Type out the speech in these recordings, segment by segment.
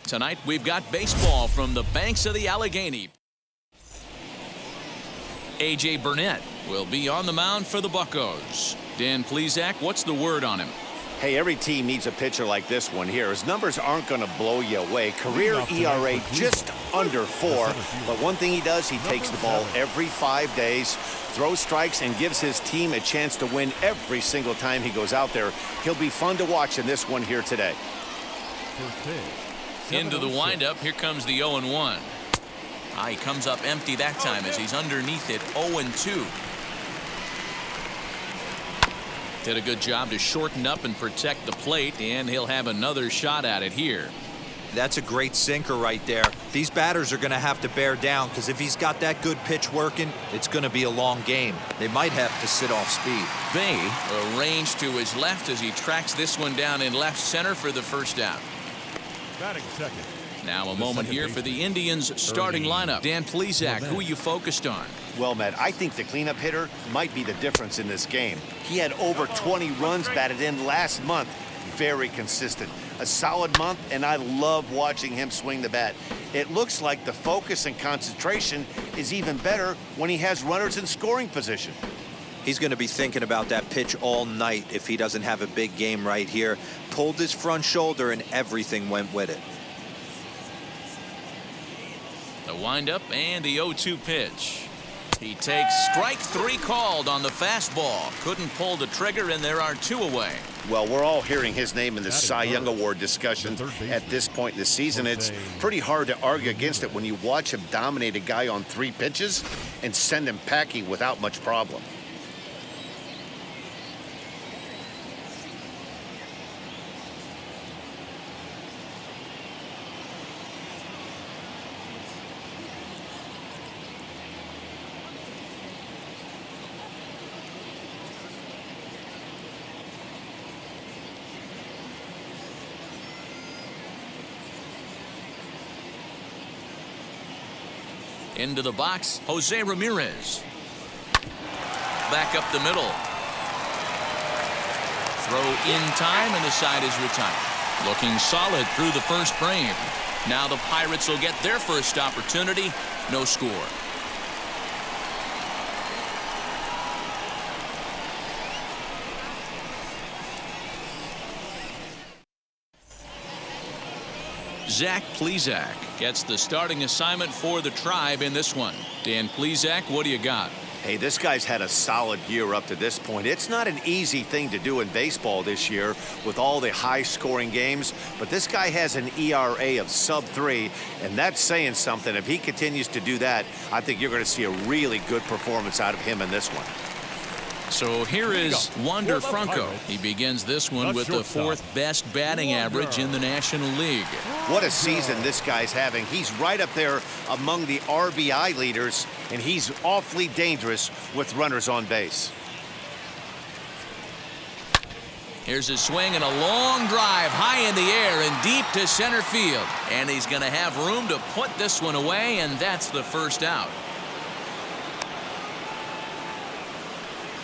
Tonight, we've got baseball from the banks of the Allegheny. A.J. Burnett will be on the mound for the Buccos. Dan Plesac, what's the word on him? Hey, every team needs a pitcher like this one here. His numbers aren't going to blow you away. Career ERA just under 4. But one thing he does, he takes the ball every 5 days, throws strikes, and gives his team a chance to win every single time he goes out there. He'll be fun to watch in this one here today. Into the windup, here comes the 0-1. He comes up empty that time as he's underneath it, 0-2. Did a good job to shorten up and protect the plate, and he'll have another shot at it here. That's a great sinker right there. These batters are going to have to bear down because if he's got that good pitch working, it's going to be a long game. They might have to sit off speed. Bay arranged to his left as he tracks this one down in left center for the first out. Batting second. Now a moment here for the Indians starting lineup. Dan Plesac, who are you focused on? Well, Matt, I think the cleanup hitter might be the difference in this game. He had over 20 runs batted in last month. Very consistent. A solid month, and I love watching him swing the bat. It looks like the focus and concentration is even better when he has runners in scoring position. He's going to be thinking about that pitch all night if he doesn't have a big game right here. Pulled his front shoulder, and everything went with it. The windup and the 0-2 pitch. He takes strike 3 called on the fastball. Couldn't pull the trigger, and there are 2 away. Well, we're all hearing his name in the Cy Young Award discussion at this point in the season. It's pretty hard to argue against it when you watch him dominate a guy on 3 pitches and send him packing without much problem. Into the box, Jose Ramirez. Back up the middle. Throw in time, and the side is retired. Looking solid through the first frame. Now the Pirates will get their first opportunity. No score. Zach Plesac gets the starting assignment for the Tribe in this one. Dan Plesac, what do you got? Hey, this guy's had a solid year up to this point. It's not an easy thing to do in baseball this year with all the high-scoring games, but this guy has an ERA of sub-3, and that's saying something. If he continues to do that, I think you're going to see a really good performance out of him in this one. So here is Wander Franco. He begins this one with the 4th best batting average in the National League. What a season this guy's having. He's right up there among the RBI leaders, and he's awfully dangerous with runners on base. Here's a swing and a long drive high in the air and deep to center field. And he's going to have room to put this one away, and that's the first out.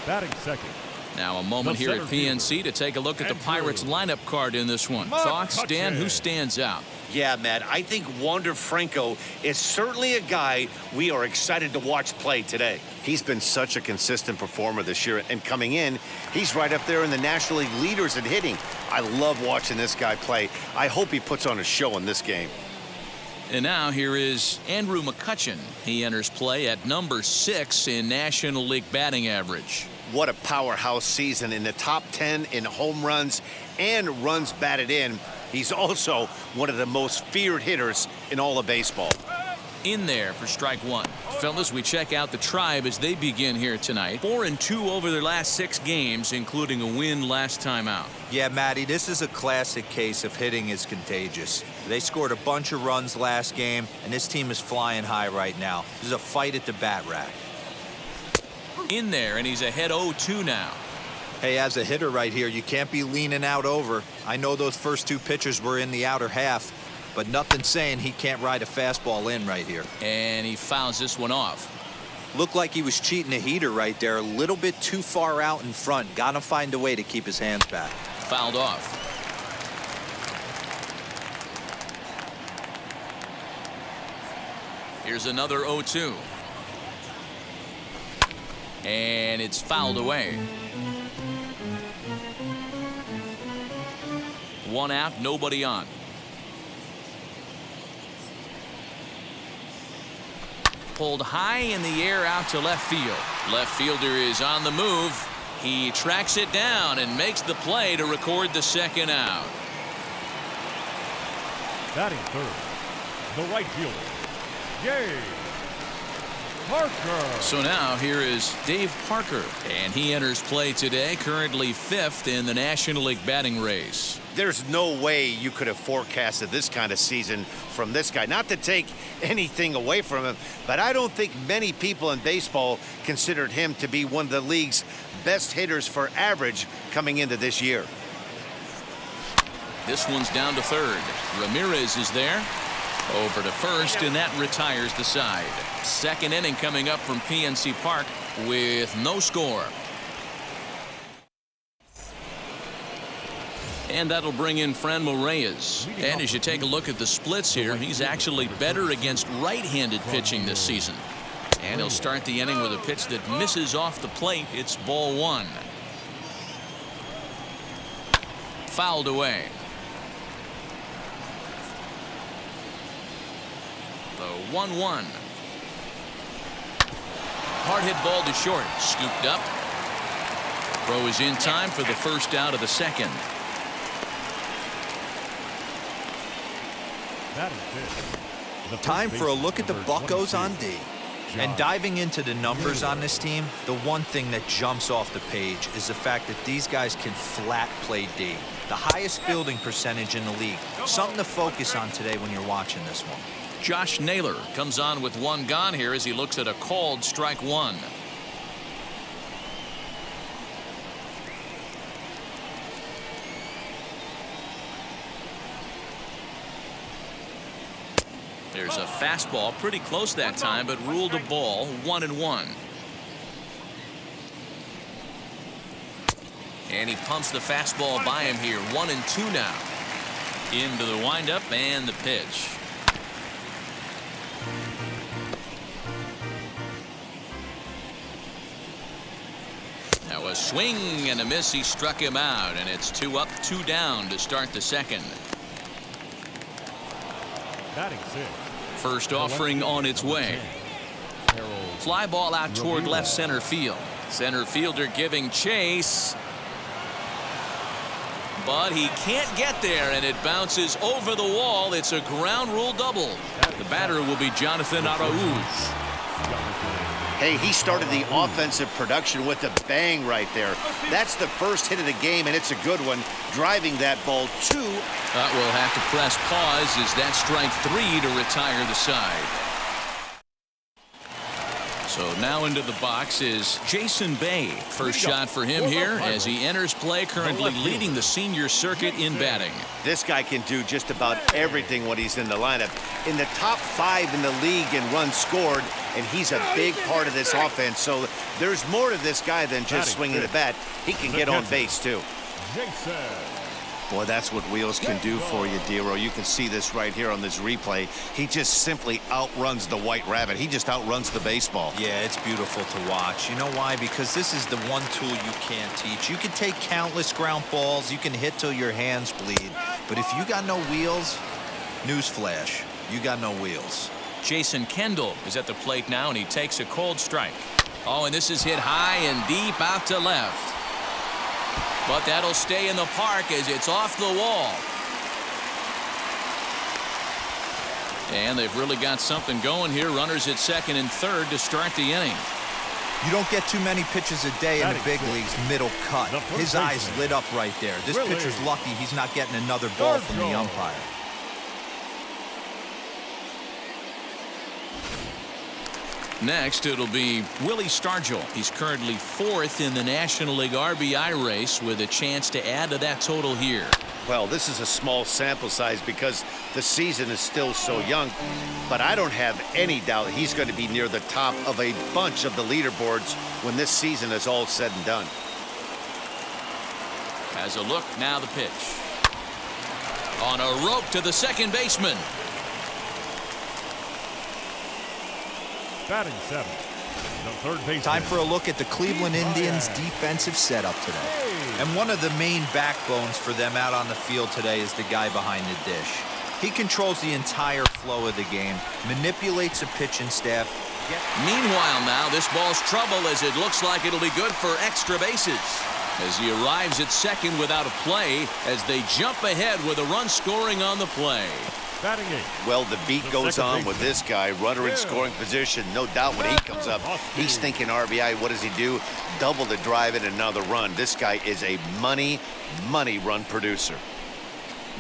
Batting second. Now a moment here at PNC to take a look at the Pirates lineup card in this one. Thoughts, Dan? Who stands out? Yeah, Matt, I think Wander Franco is certainly a guy we are excited to watch play today. He's been such a consistent performer this year, and coming in, he's right up there in the National League leaders in hitting. I love watching this guy play. I hope he puts on a show in this game. And now here is Andrew McCutchen. He enters play at number 6 in National League batting average. What a powerhouse season, in the top 10 in home runs and runs batted in. He's also one of the most feared hitters in all of baseball. In there for strike 1. Fellas, we check out the Tribe as they begin here tonight. 4-2 over their last 6 games, including a win last time out. Yeah, Matty, this is a classic case of hitting is contagious. They scored a bunch of runs last game, and this team is flying high right now. There's a fight at the bat rack. In there, and he's ahead 0-2 now. Hey, as a hitter right here, you can't be leaning out over. I know those first 2 pitches were in the outer half, but nothing saying he can't ride a fastball in right here. And he fouls this one off. Looked like he was cheating a heater right there, a little bit too far out in front. Got to find a way to keep his hands back. Fouled off. Here's another 0-2. And it's fouled away. One out, nobody on. Pulled high in the air out to left field. Left fielder is on the move. He tracks it down and makes the play to record the second out. Batting third, the right fielder, Dave Parker. So now here is Dave Parker, and he enters play today, currently 5th in the National League batting race. There's no way you could have forecasted this kind of season from this guy. Not to take anything away from him, but I don't think many people in baseball considered him to be one of the league's best hitters for average coming into this year. This one's down to third. Ramirez is there. Over to first, and that retires the side. Second inning coming up from PNC Park with no score. And that'll bring in Franmil Reyes. And as you take a look at the splits here, he's actually better against right-handed pitching this season. And he'll start the inning with a pitch that misses off the plate. It's ball one. Fouled away. The 1-1. Hard hit ball to short. Scooped up. Throw is in time for the first out of the second. Time for a look at the Buccos on D. And diving into the numbers on this team, the one thing that jumps off the page is the fact that these guys can flat play D. The highest fielding percentage in the league. Something to focus on today when you're watching this one. Josh Naylor comes on with one gone here as he looks at a called strike one. There's a fastball pretty close that time, but ruled a ball. 1-1. And he pumps the fastball by him here. 1-2 now. Into the windup and the pitch. Now a swing and a miss. He struck him out, and it's 2 up, 2 down to start the second. Batting sixth. First offering on its way. Fly ball out toward left center field. Center fielder giving chase. But he can't get there, and it bounces over the wall. It's a ground rule double. The batter will be Jonathan Arauz. Hey, he started the offensive production with a bang right there. That's the first hit of the game, and it's a good one, driving that ball to. We'll have to press pause as that strike 3 to retire the side. So now into the box is Jason Bay. First shot for him here as he enters play, currently leading the senior circuit in batting. This guy can do just about everything when he's in the lineup. In the top 5 in the league in runs scored, and he's a big part of this offense. So there's more to this guy than just swinging the bat. He can get on base, too. Boy, that's what wheels can do for you, Dero. You can see this right here on this replay. He just simply outruns the White Rabbit. He just outruns the baseball. Yeah, it's beautiful to watch. You know why? Because this is the one tool you can't teach. You can take countless ground balls. You can hit till your hands bleed. But if you got no wheels, newsflash, you got no wheels. Jason Kendall is at the plate now, and he takes a cold strike. Oh, and this is hit high and deep out to left. But that'll stay in the park as it's off the wall. And they've really got something going here. Runners at second and third to start the inning. You don't get too many pitches a day in the big leagues, middle cut. His eyes lit up right there. This pitcher's lucky he's not getting another ball from the umpire. Next, it'll be Willie Stargell. He's currently 4th in the National League RBI race with a chance to add to that total here. Well, this is a small sample size because the season is still so young, but I don't have any doubt he's going to be near the top of a bunch of the leaderboards when this season is all said and done. As a look, now the pitch. On a rope to the second baseman. Batting seventh, the third baseman. Time for a look at the Cleveland Indians' defensive setup today. And one of the main backbones for them out on the field today is the guy behind the dish. He controls the entire flow of the game, manipulates the pitching staff. Meanwhile now, this ball's trouble as it looks like it'll be good for extra bases. As he arrives at second without a play as they jump ahead with a run scoring on the play. Batting eighth. Well, the beat goes on with this guy, runner in scoring position. No doubt when he comes up, he's thinking RBI. What does he do? Double the drive and another run. This guy is a money run producer.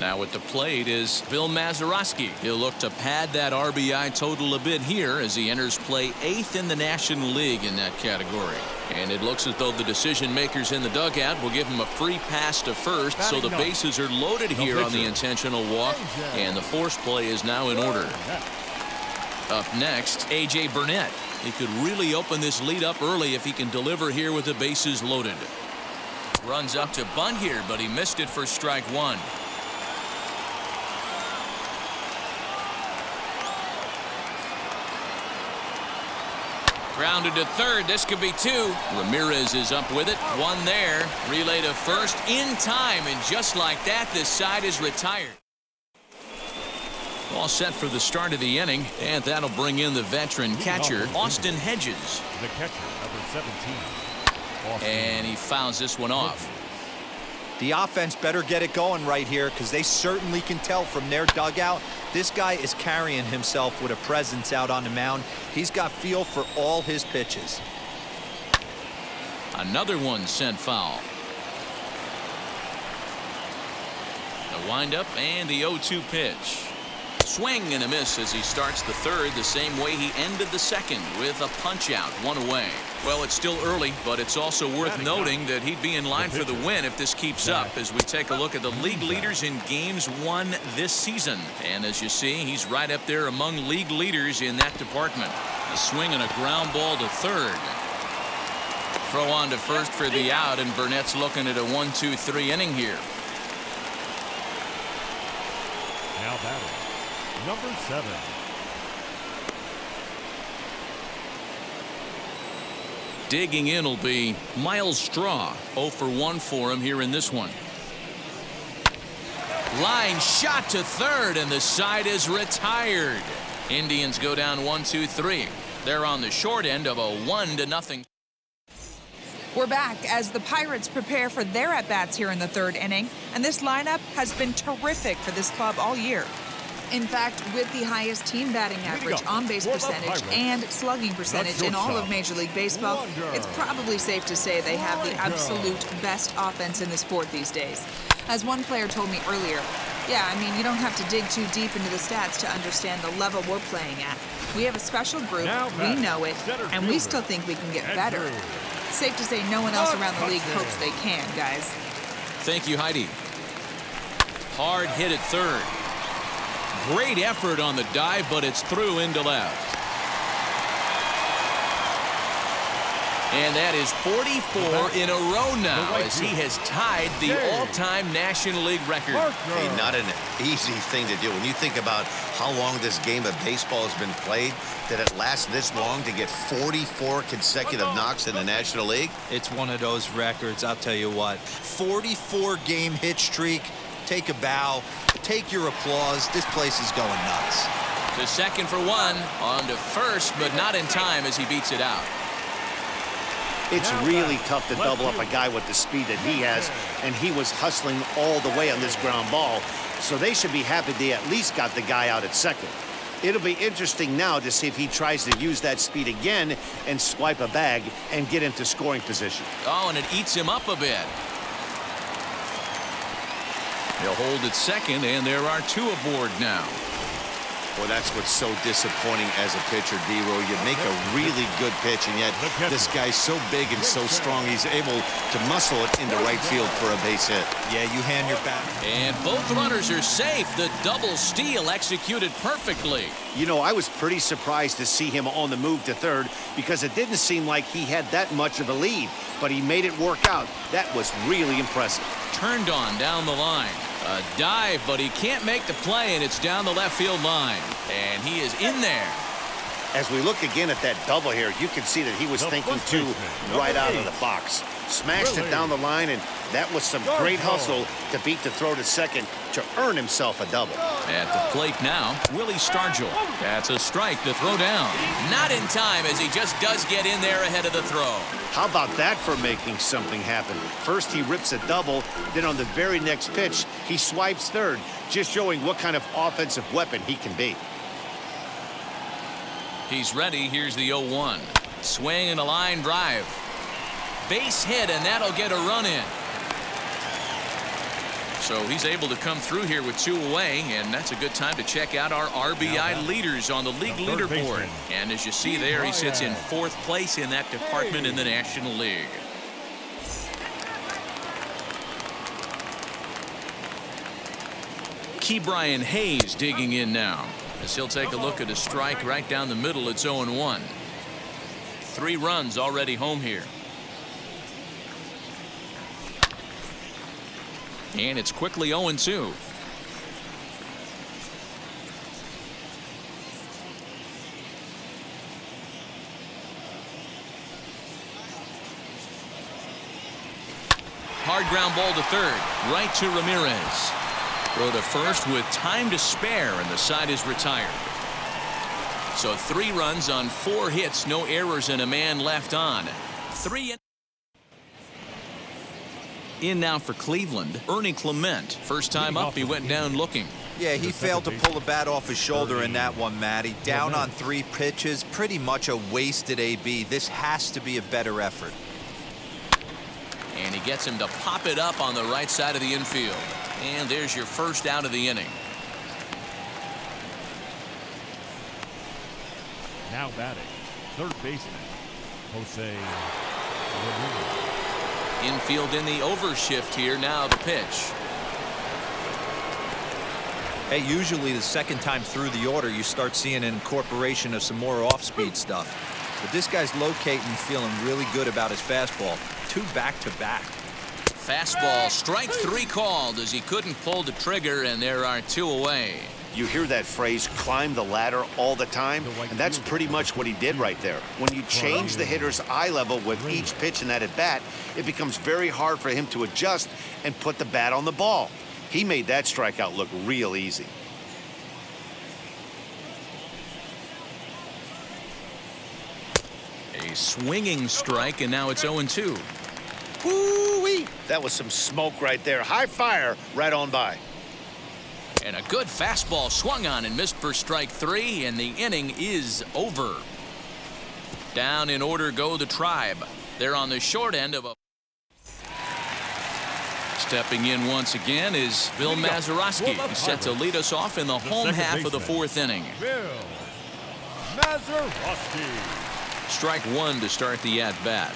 Now at the plate is Bill Mazeroski. He'll look to pad that RBI total a bit here as he enters play 8th in the National League in that category. And it looks as though the decision makers in the dugout will give him a free pass to first, so the bases are loaded here on the intentional walk, and the force play is now in order. Up next, A.J. Burnett. He could really open this lead up early if he can deliver here with the bases loaded. Runs up to bunt here, but he missed it for strike one. Grounded to third. This could be two. Ramirez is up with it. One there. Relay to first in time. And just like that, this side is retired. All set for the start of the inning. And that'll bring in the veteran catcher, Austin Hedges. The catcher, number 17. And he fouls this one off. The offense better get it going right here because they certainly can tell from their dugout. This guy is carrying himself with a presence out on the mound. He's got feel for all his pitches. Another one sent foul. The windup and the 0-2 pitch. Swing and a miss as he starts the third the same way he ended the second with a punch out, one away. Well, it's still early, but it's also worth noting that he'd be in line for the win if this keeps up as we take a look at the league leaders in games won this season. And as you see, he's right up there among league leaders in that department. A swing and a ground ball to third. Throw on to first for the out, and Burnett's looking at a 1-2-3 inning here. Now batting, number 7. Digging in will be Miles Straw. 0 for 1 for him here in this one. Line shot to third, and the side is retired. Indians go down 1-2-3. They're on the short end of a 1-0. We're back as the Pirates prepare for their at-bats here in the third inning, and this lineup has been terrific for this club all year. In fact, with the highest team batting average, on-base percentage, and slugging percentage in all of Major League Baseball, it's probably safe to say they have the absolute best offense in the sport these days. As one player told me earlier, yeah, I mean, you don't have to dig too deep into the stats to understand the level we're playing at. We have a special group, we know it, and we still think we can get better. Safe to say no one else around the league hopes they can, guys. Thank you, Heidi. Hard hit at third. Great effort on the dive, but it's through into left. And that is 44 in a row now as he has tied the all-time National League record. Hey, not an easy thing to do. When you think about how long this game of baseball has been played, that it lasts this long to get 44 consecutive knocks in the National League? It's one of those records, I'll tell you what. 44-game hit streak. Take a bow. Take your applause. This place is going nuts. To second for one. On to first, but not in time as he beats it out. It's really tough to double up a guy with the speed that he has, and he was hustling all the way on this ground ball, so they should be happy they at least got the guy out at second. It'll be interesting now to see if he tries to use that speed again and swipe a bag and get into scoring position. Oh, and it eats him up a bit. He'll hold at second, and there are two aboard now. Well, that's what's so disappointing as a pitcher, D-Row. You make a really good pitch, and yet this guy's so big and so strong, he's able to muscle it into right field for a base hit. Yeah, you hand your bat. And both runners are safe. The double steal executed perfectly. You know, I was pretty surprised to see him on the move to third because it didn't seem like he had that much of a lead, but he made it work out. That was really impressive. Turned on down the line. A dive, but he can't make the play, and it's down the left field line. And he is in there. As we look again at that double here, you can see that he was thinking too right out of the box. Smashed it down the line, and that was some great hustle to beat the throw to second to earn himself a double. At the plate now, Willie Stargell. That's a strike to throw down. Not in time, as he just does get in there ahead of the throw. How about that for making something happen? First he rips a double, then on the very next pitch, he swipes third, just showing what kind of offensive weapon he can be. He's ready. Here's the 0-1. Swing and a line drive. Base hit, and that'll get a run in. So he's able to come through here with 2 away, and that's a good time to check out our RBI leaders on the league leaderboard. And as you see there, he sits in 4th place in that department in the National League. Ke'Bryan Hayes digging in now, as he'll take a look at a strike right down the middle. It's 0-1. 3 runs already home here. And it's quickly 0-2. Hard ground ball to third. Right to Ramirez. Throw to first with time to spare, and the side is retired. So 3 runs on 4 hits, no errors, and a man left on. 3 in now for Cleveland, Ernie Clement. First time up, he went down looking. Yeah, he failed to pull the bat off his shoulder in that one, Matty. Down on 3 pitches, pretty much a wasted AB. This has to be a better effort. And he gets him to pop it up on the right side of the infield. And there's your first out of the inning. Now batting, third baseman, Jose. Infield in the overshift here. Now the pitch. Hey, usually the second time through the order, you start seeing an incorporation of some more off-speed stuff. But this guy's locating, feeling really good about his fastball. 2 back-to-back. Fastball, strike 3 called, as he couldn't pull the trigger, and there are 2 away. You hear that phrase, climb the ladder, all the time, and that's pretty much what he did right there. When you change the hitter's eye level with each pitch in that at-bat, it becomes very hard for him to adjust and put the bat on the ball. He made that strikeout look real easy. A swinging strike, and now it's 0-2. Woo-wee! That was some smoke right there. High fire right on by. And a good fastball swung on and missed for strike 3, and the inning is over. Down in order go the Tribe. They're on the short end of a... Stepping in once again is Bill Mazeroski. He's set to lead us off in the home half of the 4th inning. Bill Mazeroski. Strike 1 to start the at-bat.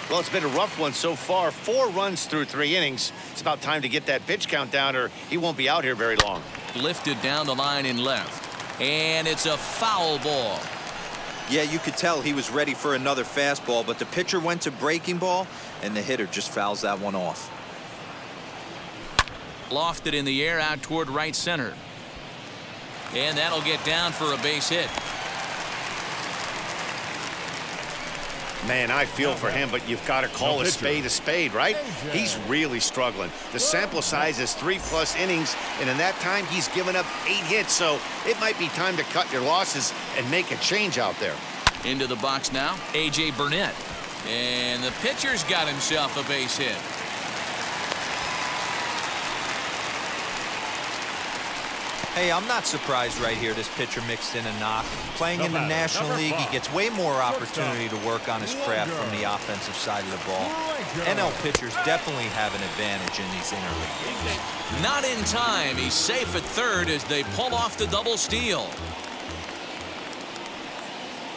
Well, it's been a rough one so far. 4 runs through 3 innings. It's about time to get that pitch count down, or he won't be out here very long. Lifted down the line in left. And it's a foul ball. Yeah, you could tell he was ready for another fastball, but the pitcher went to breaking ball, and the hitter just fouls that one off. Lofted in the air out toward right center. And that'll get down for a base hit. Man, I feel for him, but you've got to call a spade, right? He's really struggling. The sample size is 3+ innings, and in that time, he's given up 8 hits, so it might be time to cut your losses and make a change out there. Into the box now, A.J. Burnett. And the pitcher's got himself a base hit. Hey, I'm not surprised right here this pitcher mixed in a knock. Playing in the National League, he gets way more opportunity to work on his craft from the offensive side of the ball. NL pitchers definitely have an advantage in these interleague games. Not in time. He's safe at third as they pull off the double steal.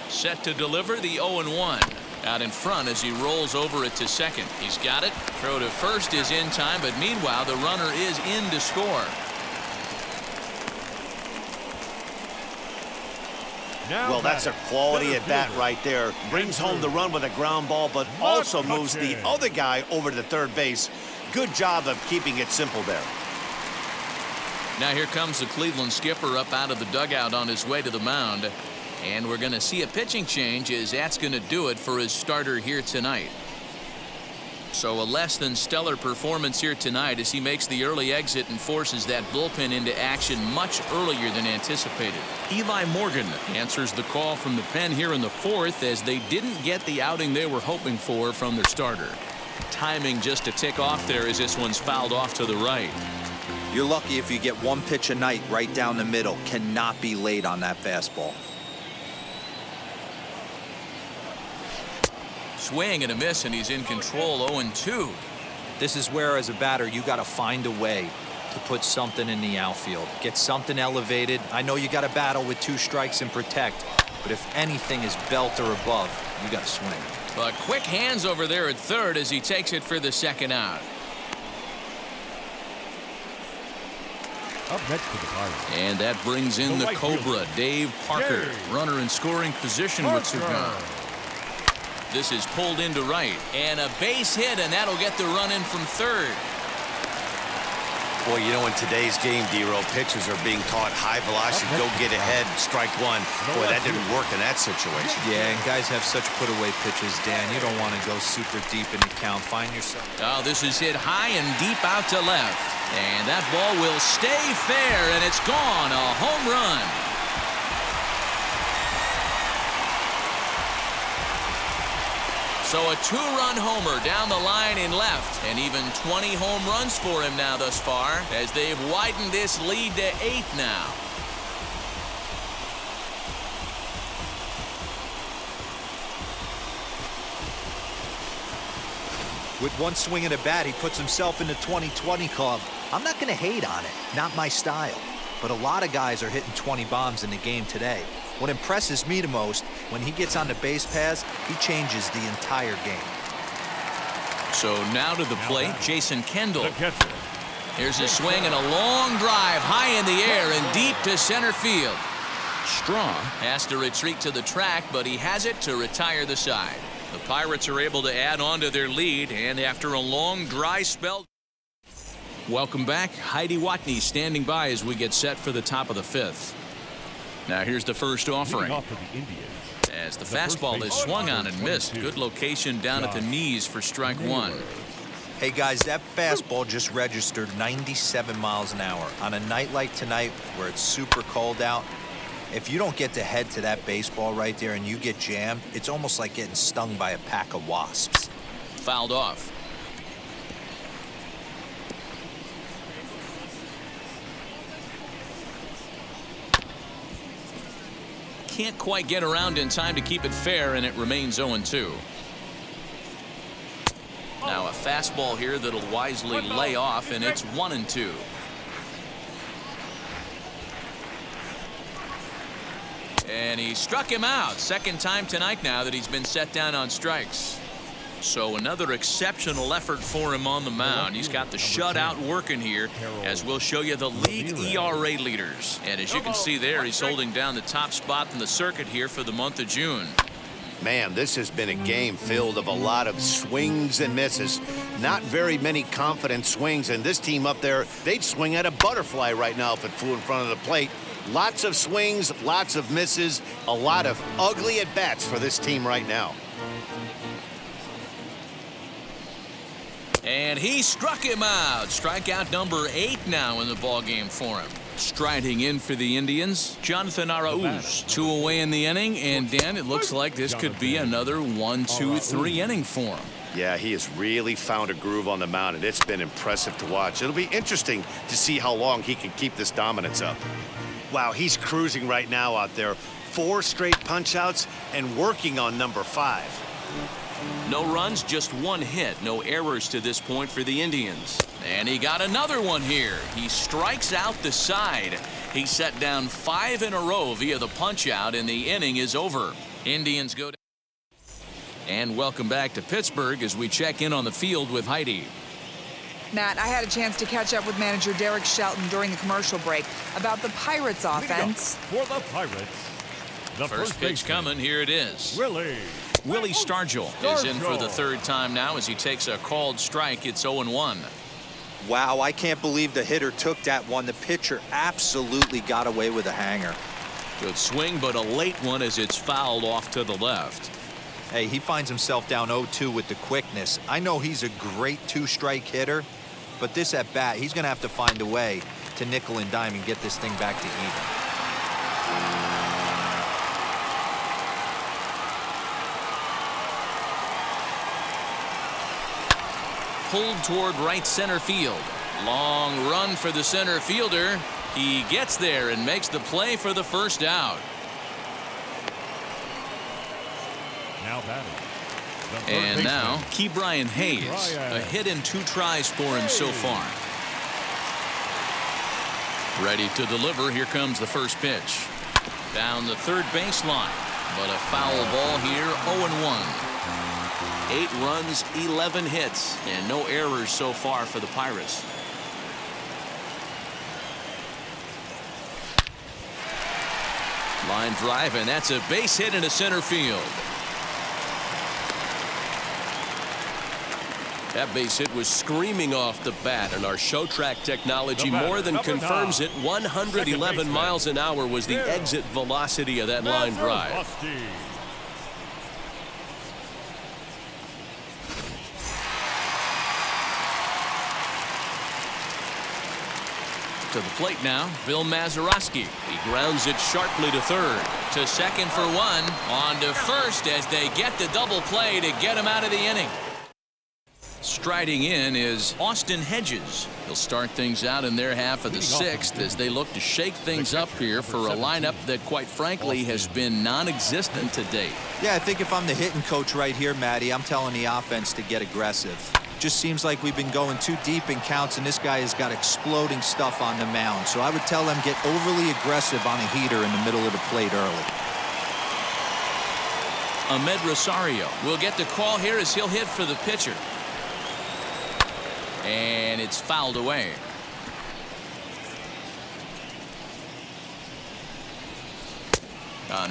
Set to deliver the 0-1. Out in front as he rolls over it to second. He's got it. Throw to first is in time, but meanwhile the runner is in to score. Well, that's a quality at bat right there. Brings home the run with a ground ball, but also moves the other guy over to third base. Good job of keeping it simple there. Now here comes the Cleveland skipper up out of the dugout on his way to the mound. And we're going to see a pitching change, as that's going to do it for his starter here tonight. So a less than stellar performance here tonight as he makes the early exit and forces that bullpen into action much earlier than anticipated. Eli Morgan answers the call from the pen here in the fourth, as they didn't get the outing they were hoping for from their starter. Timing just to tick off there as this one's fouled off to the right. You're lucky if you get one pitch a night right down the middle. Cannot be late on that fastball. Swing and a miss, and he's in control. 0-2. This is where, as a batter, you got to find a way to put something in the outfield. Get something elevated. I know you got to battle with 2 strikes and protect, but if anything is belt or above, you got to swing. But quick hands over there at third as he takes it for the second out. Up next to the Pirates. And that brings in the Cobra, Dave Parker. Runner in scoring position with Sugan. This is pulled into right, and a base hit, and that'll get the run in from third. Boy, you know, in today's game, D-Row, pitchers are being taught high velocity, go get ahead, strike one. Boy, that didn't work in that situation. Yeah, and guys have such put-away pitches, Dan. You don't want to go super deep in the count. Find yourself. Oh, this is hit high and deep out to left. And that ball will stay fair, and it's gone. A home run. So a 2-run homer down the line in left, and even 20 home runs for him now thus far, as they've widened this lead to 8 now. With one swing of the bat, he puts himself in the 20-20 club. I'm not going to hate on it. Not my style. But a lot of guys are hitting 20 bombs in the game today. What impresses me the most, when he gets on the base paths, he changes the entire game. So now to the plate, Jason Kendall. Here's a swing and a long drive high in the air and deep to center field. Straw has to retreat to the track, but he has it to retire the side. The Pirates are able to add on to their lead, and after a long dry spell. Welcome back. Heidi Watney standing by as we get set for the top of the 5th. Now here's the first offering. As the fastball is swung on and missed. Good location down at the knees for strike 1. Hey guys, that fastball just registered 97 miles an hour. On a night like tonight where it's super cold out, if you don't get to head to that baseball right there and you get jammed, it's almost like getting stung by a pack of wasps. Fouled off. Can't quite get around in time to keep it fair, and it remains 0-2. Now a fastball here that'll wisely lay off, and it's 1-2. And he struck him out. Second time tonight now that he's been set down on strikes. So another exceptional effort for him on the mound. He's got the shutout working here, as we'll show you the league ERA leaders. And as you can see there, he's holding down the top spot in the circuit here for the month of June. Man, this has been a game filled of a lot of swings and misses. Not very many confident swings, and this team up there, they'd swing at a butterfly right now if it flew in front of the plate. Lots of swings, lots of misses, a lot of ugly at-bats for this team right now. And he struck him out. Strikeout number 8 now in the ballgame for him. Striding in for the Indians, Jonathan Arauz. 2 away in the inning, and Dan, it looks like this could be another 1-2-3 inning for him. Yeah, he has really found a groove on the mound, and it's been impressive to watch. It'll be interesting to see how long he can keep this dominance up. Wow, he's cruising right now out there. 4 straight punch-outs and working on number 5. No runs, just 1 hit. No errors to this point for the Indians. And he got another one here. He strikes out the side. He set down 5 in a row via the punch-out, and the inning is over. Indians go down. And welcome back to Pittsburgh as we check in on the field with Heidi. Matt, I had a chance to catch up with manager Derek Shelton during the commercial break about the Pirates offense. For the Pirates, the First pitch coming. Here it is. Willie Stargell is in for the 3rd time now as he takes a called strike. It's 0-1. Wow, I can't believe the hitter took that one. The pitcher absolutely got away with a hanger. Good swing, but a late one as it's fouled off to the left. Hey, he finds himself down 0-2 with the quickness. I know he's a great two-strike hitter, but this at bat, he's going to have to find a way to nickel and dime and get this thing back to even. Pulled toward right center field. Long run for the center fielder. He gets there and makes the play for the first out. Now batting. The third And baseman, now, Ke'Bryan Hayes. A hit in 2 tries for him so far. Ready to deliver. Here comes the first pitch. Down the third baseline. But a foul ball here, 0-1. 8 runs, 11 hits, and no errors so far for the Pirates. Line drive, and that's a base hit into center field. That base hit was screaming off the bat, and our show track technology more than confirms it. 111 miles an hour was the exit velocity of that line drive. To the plate now, Bill Mazeroski. He grounds it sharply to third. To second for 1. On to first as they get the double play to get him out of the inning. Striding in is Austin Hedges. He'll start things out in their half of the 6th as they look to shake things up here for a lineup that, quite frankly, has been non-existent to date. Yeah, I think if I'm the hitting coach right here, Matty, I'm telling the offense to get aggressive. Just seems like we've been going too deep in counts, and this guy has got exploding stuff on the mound. So I would tell them get overly aggressive on a heater in the middle of the plate early. Ahmed Rosario will get the call here as he'll hit for the pitcher. And it's fouled away.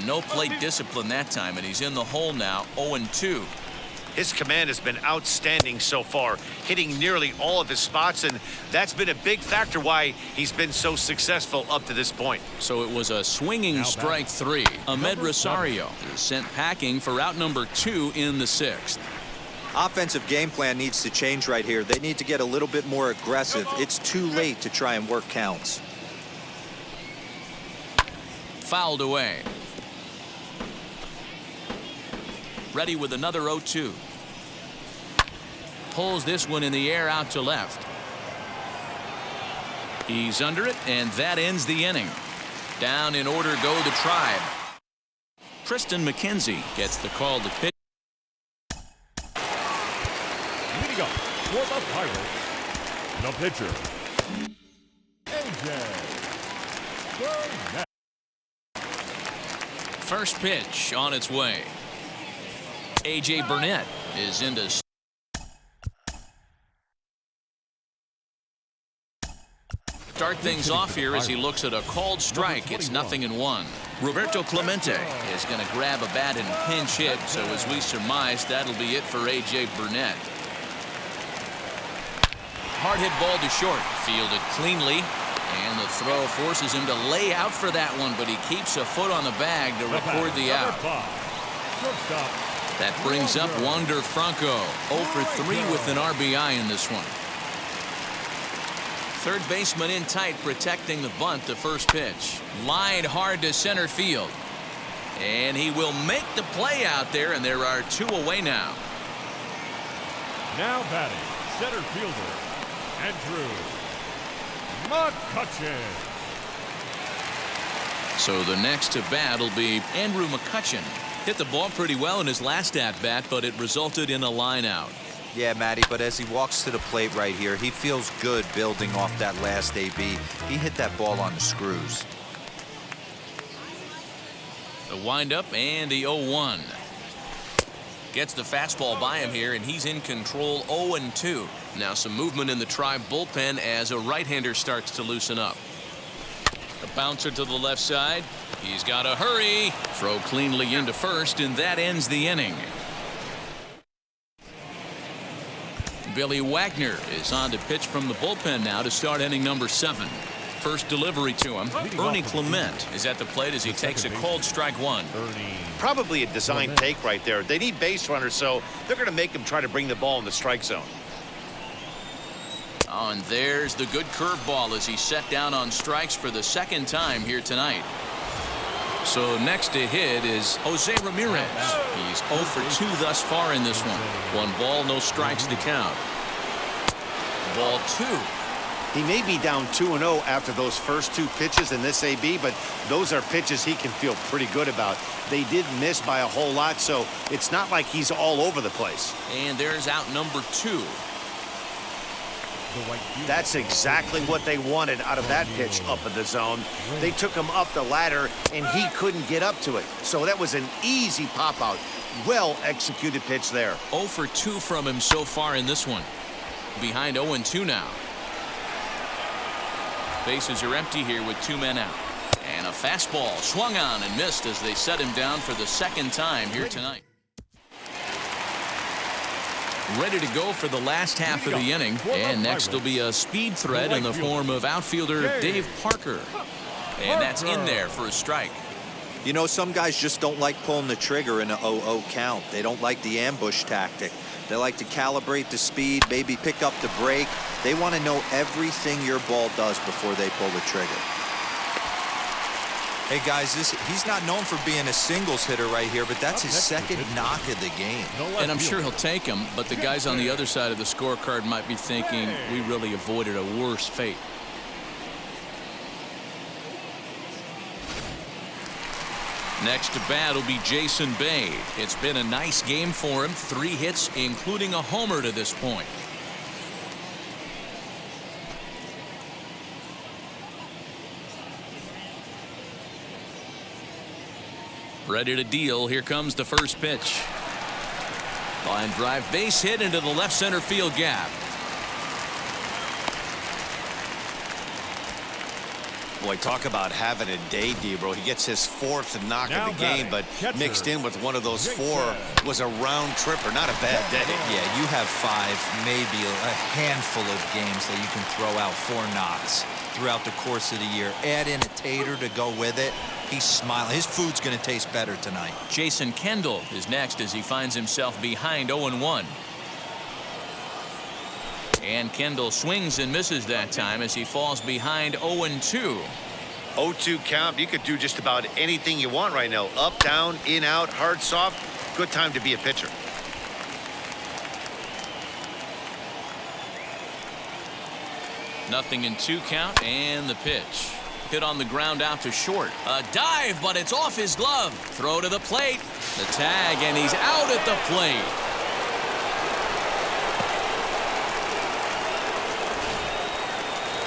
No plate discipline that time, and he's in the hole now, 0-2. His command has been outstanding so far, hitting nearly all of his spots, and that's been a big factor why he's been so successful up to this point. So it was a swinging strike 3. Ahmed Rosario is sent packing for out number 2 in the 6th. Offensive game plan needs to change right here. They need to get a little bit more aggressive. It's too late to try and work counts. Fouled away. Ready with another 0-2. Pulls this one in the air out to left. He's under it, and that ends the inning. Down in order go the Tribe. Tristan McKenzie gets the call to pitch. Leading up for the Pirates, the pitcher, A.J. Burnett. First pitch on its way. A.J. Burnett is into. Start things off here as he looks at a called strike. It's 0-1. Roberto Clemente is going to grab a bat and pinch hit, so as we surmise, that'll be it for A.J. Burnett. Hard hit ball to short, fielded cleanly, and the throw forces him to lay out for that one, but he keeps a foot on the bag to record the out. That brings up Wander Franco, 0 for 3 with an RBI in this one. Third baseman in tight, protecting the bunt. The first pitch lined hard to center field, and he will make the play out there, and there are 2 away now. Now batting, center fielder Andrew McCutchen. So the next to bat will be Andrew McCutchen. Hit the ball pretty well in his last at-bat, but it resulted in a line out. Yeah, Matty, but as he walks to the plate right here, he feels good building off that last AB. He hit that ball on the screws. The windup and the 0-1. Gets the fastball by him here, and he's in control, 0-2. Now some movement in the Tribe bullpen as a right-hander starts to loosen up. A bouncer to the left side. He's got to hurry. Throw cleanly into first, and that ends the inning. Billy Wagner is on to pitch from the bullpen now to start inning number 7. First delivery to him. Ernie Clement is at the plate as he takes a cold strike one. Probably a design take right there. They need base runners, so they're going to make him try to bring the ball in the strike zone. Oh, and there's the good curveball as he's set down on strikes for the second time here tonight. So next to hit is Jose Ramirez. He's 0 for 2 thus far in this one. 1 ball, no strikes to count. Ball 2. He may be down 2-0 after those first 2 pitches in this AB, but those are pitches he can feel pretty good about. They did miss by a whole lot, so it's not like he's all over the place. And there's out number 2. That's exactly what they wanted out of that pitch up in the zone. They took him up the ladder, and he couldn't get up to it. So that was an easy pop-out. Well-executed pitch there. 0 for 2 from him so far in this one. Behind 0-2 now. Bases are empty here with 2 men out. And a fastball swung on and missed as they set him down for the second time here tonight. Ready to go for the last half of the inning. And next will be a speed threat in the form of outfielder Dave Parker. And that's in there for a strike. You know, some guys just don't like pulling the trigger in an 0-0 count. They don't like the ambush tactic. They like to calibrate the speed, maybe pick up the break. They want to know everything your ball does before they pull the trigger. Hey guys, he's not known for being a singles hitter right here, but that's his second knock of the game. And I'm sure he'll take him, but the guys on the other side of the scorecard might be thinking we really avoided a worse fate. Next to bat will be Jason Bay. It's been a nice game for him. 3 hits, including a homer to this point. Ready to deal. Here comes the first pitch. Line drive, base hit into the left center field gap. Boy, talk about having a day, Debro. He gets his 4th knock of the game, but mixed in with one of those 4 was a round tripper. Not a bad day. Yeah, you have 5, maybe a handful of games that you can throw out 4 knocks throughout the course of the year. Add in a tater to go with it. He's smiling. His food's going to taste better tonight. Jason Kendall is next as he finds himself behind 0-1. And Kendall swings and misses that time as he falls behind 0-2. 0-2 count. You could do just about anything you want right now. Up, down, in, out, hard, soft. Good time to be a pitcher. Nothing in 2 count, and the pitch. Hit on the ground out to short. A dive, but it's off his glove. Throw to the plate. The tag, and he's out at the plate.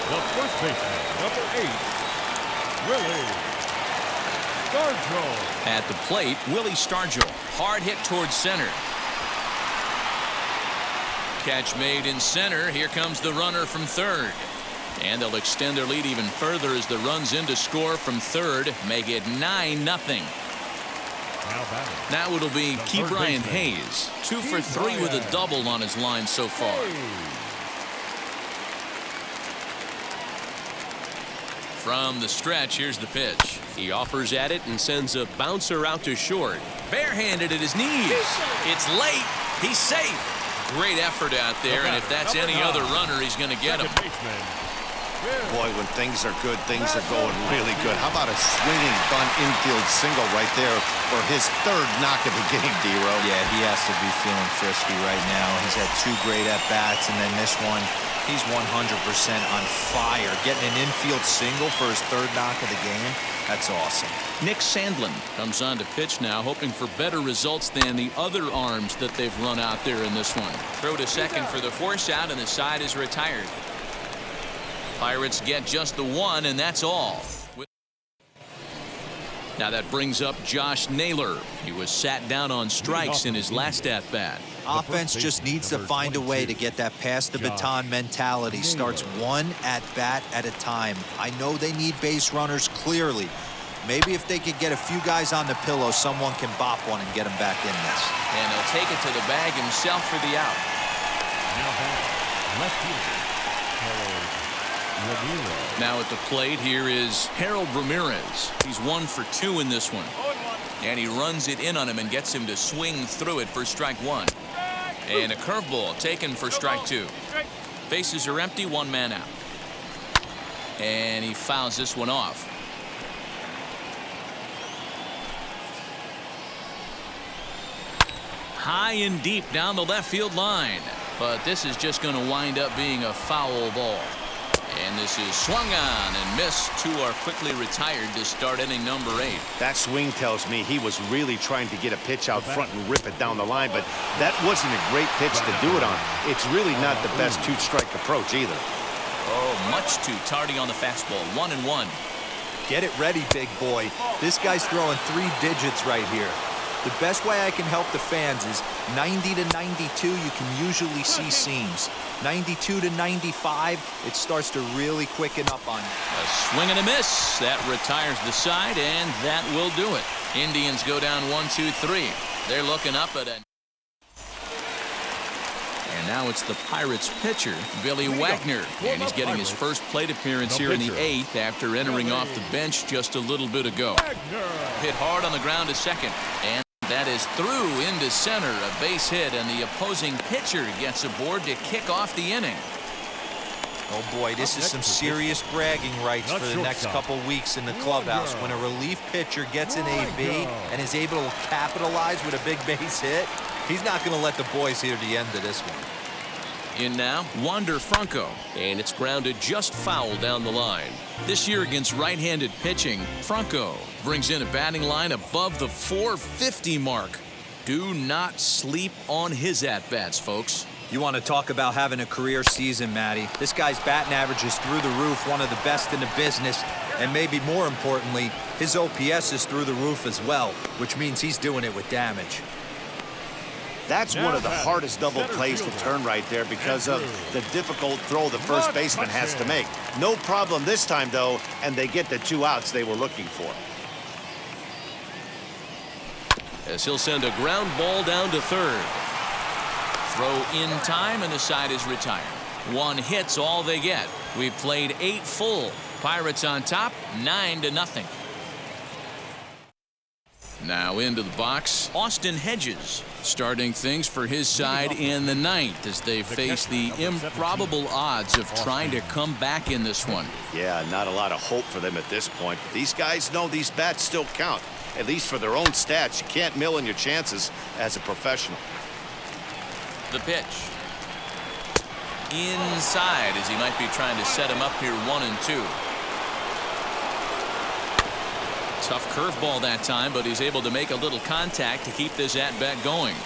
The first baseman, number 8, Willie Stargell. At the plate, Willie Stargell. Hard hit towards center. Catch made in center. Here comes the runner from third. And they'll extend their lead even further as the runs in to score from third. Make it 9-0. Now it'll be Key Brian Hayes. 2 for 3 with a double on his line so far. From the stretch, here's the pitch. He offers at it and sends a bouncer out to short. Barehanded at his knees. It's late. He's safe. Great effort out there, and if that's any other runner, he's going to get him. Boy, when things are good, things are going really good. How about a swinging bunt infield single right there for his 3rd knock of the game, D-Row? Yeah, he has to be feeling frisky right now. He's had 2 great at-bats, and then this one, he's 100% on fire. Getting an infield single for his 3rd knock of the game, that's awesome. Nick Sandlin comes on to pitch now, hoping for better results than the other arms that they've run out there in this one. Throw to second for the force out, and the side is retired. Pirates get just the 1, and that's all. Now that brings up Josh Naylor. He was sat down on strikes in his last at-bat. Offense just needs to find a way to get that pass the baton mentality. Starts 1 at-bat at a time. I know they need base runners clearly. Maybe if they could get a few guys on the pillow, someone can bop one and get him back in this. And he'll take it to the bag himself for the out. Now back, left fielder, Ramirez. Now at the plate here is Harold Ramirez. He's 1 for 2 in this one. And he runs it in on him and gets him to swing through it for strike 1. And a curveball taken for strike 2. Bases are empty, 1 man out. And he fouls this one off. High and deep down the left field line. But this is just going to wind up being a foul ball. And this is swung on and missed. 2 are quickly retired to start inning number 8. That swing tells me he was really trying to get a pitch out front and rip it down the line, but that wasn't a great pitch to do it on. It's really not the best 2-strike approach either. Oh, much too tardy on the fastball. 1-1. Get it ready, big boy. This guy's throwing 3 digits right here. The best way I can help the fans is 90 to 92, you can usually see seams. 92 to 95, it starts to really quicken up on you. A swing and a miss. That retires the side, and that will do it. Indians go down 1-2-3. They're looking up at it. And now it's the Pirates pitcher, Billy Wagner. And he's getting his first plate appearance here in the 8th after entering off the bench just a little bit ago. Hit hard on the ground to second. And that is through into center, a base hit, and the opposing pitcher gets aboard to kick off the inning. Oh boy, this is some serious bragging rights for the next couple weeks in the clubhouse. When a relief pitcher gets an AB and is able to capitalize with a big base hit, he's not going to let the boys hear the end of this one. In now, Wander Franco, and it's grounded just foul down the line. This year against right-handed pitching, Franco brings in a batting line above the 450 mark. Do not sleep on his at-bats, folks. You want to talk about having a career season, Matty. This guy's batting average is through the roof, one of the best in the business, and maybe more importantly, his OPS is through the roof as well, which means he's doing it with damage. That's one of the hardest double plays to turn right there because of the difficult throw the first baseman has to make. No problem this time, though, and they get the 2 outs they were looking for. As he'll send a ground ball down to third. Throw in time, and the side is retired. 1 hit's all they get. We've played 8 full. Pirates on top, 9-0. Now into the box, Austin Hedges, starting things for his side in the 9th as they face the improbable odds of trying to come back in this one. Yeah, not a lot of hope for them at this point. But these guys know these bats still count, at least for their own stats. You can't mill in your chances as a professional. The pitch. Inside as he might be trying to set him up here 1-2. Tough curveball that time, but he's able to make a little contact to keep this at-bat going.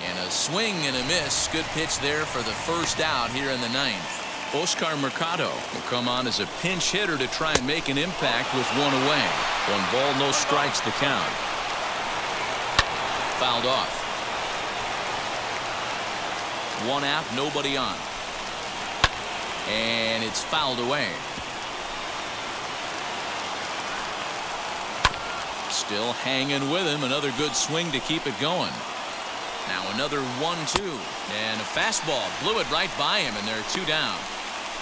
And a swing and a miss. Good pitch there for the first out here in the 9th. Oscar Mercado will come on as a pinch hitter to try and make an impact with 1 away. 1 ball, no strikes the count. Fouled off. 1 out, nobody on. And it's fouled away. Still hanging with him. Another good swing to keep it going. Now another 1-2. And a fastball. Blew it right by him, and they're 2 down.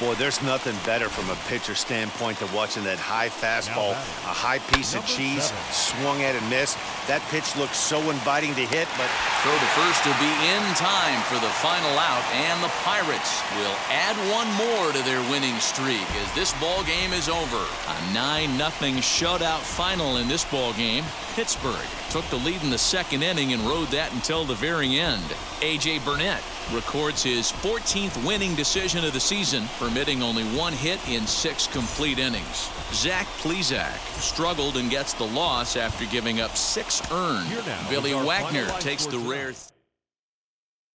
Boy, there's nothing better from a pitcher standpoint than watching that high fastball, a high piece of cheese, swung at and missed. That pitch looks so inviting to hit, but throw to first will be in time for the final out, and the Pirates will add 1 more to their winning streak as this ball game is over. A 9-0 shutout final in this ball game. Pittsburgh took the lead in the 2nd inning and rode that until the very end. A.J. Burnett records his 14th winning decision of the season, permitting only 1 hit in 6 complete innings. Zach Plesac struggled and gets the loss after giving up 6 earned. Billy Wagner takes the rare